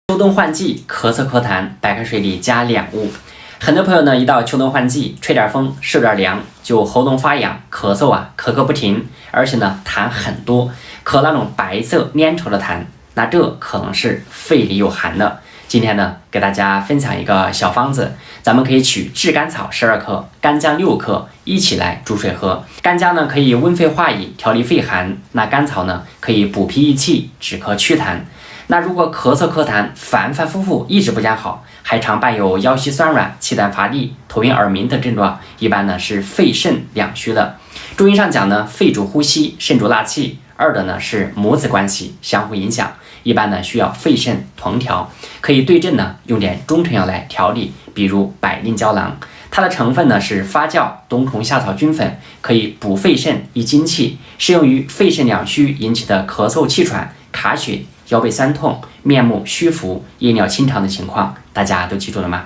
秋冬换季，咳嗽咳痰，白开水里加两物。很多朋友呢，一到秋冬换季，吹点风，受点凉，就喉咙发痒，咳嗽咳个不停，而且呢痰很多，咳那种白色粘稠的痰，那这可能是肺里有寒的。今天呢，给大家分享一个小方子，咱们可以取炙甘草12克，干姜6克，一起来煮水喝。干姜呢可以温肺化饮，调理肺寒；那甘草呢可以补脾益气，止咳祛痰。那如果咳嗽咳痰反反复复一直不见好，还常伴有腰膝酸软、气短乏力、头晕耳鸣等症状，一般呢是肺肾两虚的。中医上讲呢，肺主呼吸，肾主纳气，二的呢是母子关系，相互影响，一般呢需要肺肾同调，可以对症呢用点中成药来调理，比如百令胶囊，它的成分呢是发酵冬虫夏草菌粉，可以补肺肾益精气，适用于肺肾两虚引起的咳嗽气喘、卡血、腰背酸痛、面目虚浮、夜尿清长的情况，大家都记住了吗？